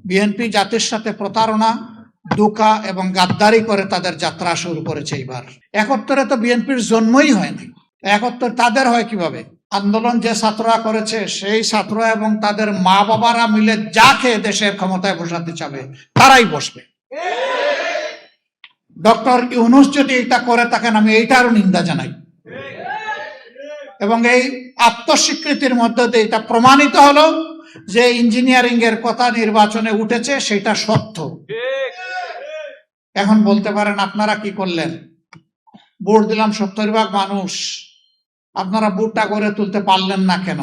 BNP জাতির সাথে প্রতারণা, ধোঁকা এবং গাদ্দারি করে তাদের যাত্রা শুরু করেছে। এবার 71-এ তো বিএনপির জন্মই হয়নি। 71 তাদের হয় কিভাবে? আন্দোলন যে ছাত্ররা করেছে সেই ছাত্র এবং তাদের মা বাবারা মিলে যাকে দেশের ক্ষমতায় বসাতে চাবে তারাই বসবে। ডক্টর ইউনূস যদি এটা করে থাকেন আমি এইটারও নিন্দা জানাই, এবং এই আত্মস্বীকৃতির মধ্যে দিয়ে এটা প্রমাণিত হলো যে ইঞ্জিনিয়ারিং এর কথা নির্বাচনে উঠেছে সেটা সত্য। এখন বলতে পারেন আপনারা কি করলেন? ভোট দিলাম 70% মানুষ, আপনারা ভোটটা করে তুলতে পারলেন না কেন?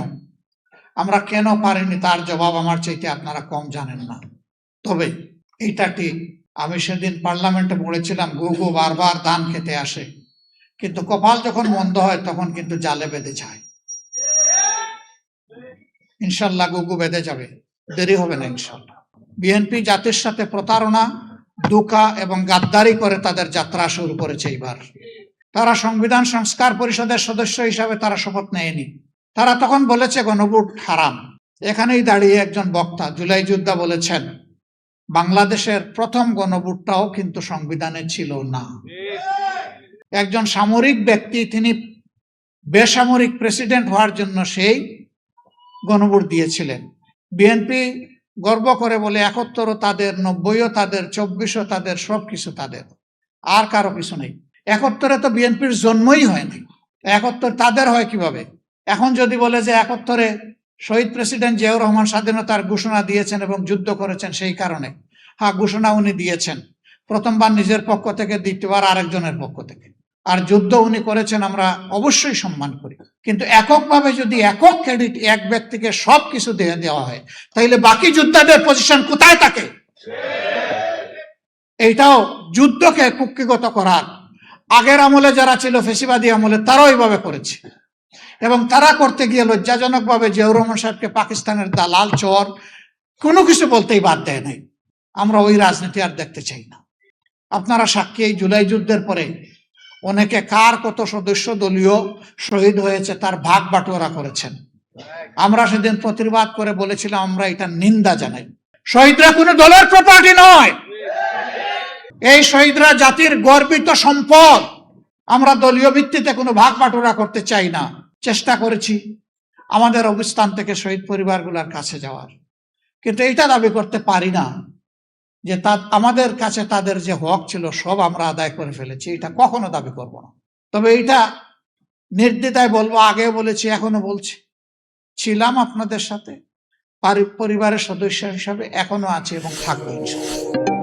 আমরা কেন পারিনি তার জবাব আমার চাইতে আপনারা কম জানেন না। তবে এইটা ঠিক, আমি সেদিন পার্লামেন্টে বলেছিলাম গুগু বারবার ধান খেতে আসে, কিন্তু কপাল যখন মন্দ হয় তখন কিন্তু জালে বেঁধে যায়। ইনশাল্লাহ গুগু বেঁধে যাবে, দেরি হবে না ইনশাল্লাহ। বিএনপি জাতির সাথে প্রতারণা, ধোঁকা এবং গাদ্দারি করে তাদের যাত্রা শুরু করেছে। এবার তারা সংবিধান সংস্কার পরিষদের সদস্য হিসাবে তারা শপথ নেয়নি। তারা তখন বলেছে গণভোট হারাম। এখানেই দাঁড়িয়ে একজন বক্তা জুলাই যোদ্ধা বলেছেন বাংলাদেশের প্রথম গণভোটটাও কিন্তু সংবিধানে ছিল না। একজন সামরিক ব্যক্তি তিনি বেসামরিক প্রেসিডেন্ট হওয়ার জন্য সেই গণভোট দিয়েছিলেন। বিএনপি গর্ব করে বলে 71ও তাদের, 90ও তাদের, 24ও তাদের, সবকিছু তাদের, আর কারো কিছু নেই। 71-এ তো বিএনপির জন্মই হয়নি। 71 তাদের হয় কিভাবে? এখন যদি বলে যে 71-এ শহীদ প্রেসিডেন্ট জিয়াউর রহমান স্বাধীনতার ঘোষণা দিয়েছেন এবং যুদ্ধ করেছেন, সেই কারণে হ্যাঁ ঘোষণা উনি দিয়েছেন, প্রথমবার নিজের পক্ষ থেকে, দ্বিতীয়বার আরেকজনের পক্ষ থেকে, আর যুদ্ধ উনি করেছেন আমরা অবশ্যই সম্মান করি। কিন্তু এককভাবে যদি একক ক্রেডিট এক ব্যক্তিকে সবকিছু দিয়ে দেওয়া হয় তাহলে বাকি যোদ্ধাদের পজিশন কোথায় থাকে? এইটাও যুদ্ধকে কুক্ষিগত করার, আগের আমলে যারা ছিল ফেসিবাদী আমলে তারাও এইভাবে করেছে, এবং তারা করতে গিয়ে লজ্জাজনক ভাবে জিয়াউর রহমান সাহেবকে পাকিস্তানের দালাল, চোর কোনো কিছু বলতেই বাদ দেয় নাই। আমরা ওই রাজনীতি আর দেখতে চাই না। আপনারা সাক্ষী, এই জুলাই যুদ্ধের পরে অনেকে কার কত সদস্য দলীয় শহীদ হয়েছে তার ভাগ বাটোয়ারা করেছেন। আমরা সেদিন প্রতিবাদ করে বলেছিলাম আমরা এটা নিন্দা জানাই। শহীদরা কোনো দলের প্রপার্টি নয়, এই শহীদরা জাতির গর্বিত সম্পদ। আমরা দলীয় ভিত্তিতে কোনো ভাগ বাটোয়ারা করতে চাই না। চেষ্টা করেছি আমাদের অবস্থান থেকে শহীদ পরিবারগুলোর কাছে যাওয়ার, কিন্তু এটা দাবি করতে পারি না যে আমাদের কাছে তাদের যে হক ছিল সব আমরা আদায় করে ফেলেছি, এটা কখনো দাবি করব না। তবে এটা নির্দ্বিধায় বলবো, আগে বলেছি এখনো বলছি, ছিলাম আপনাদের সাথে পরিবারের সদস্য হিসাবে, এখনো আছে এবং থাকবো ইনশাআল্লাহ।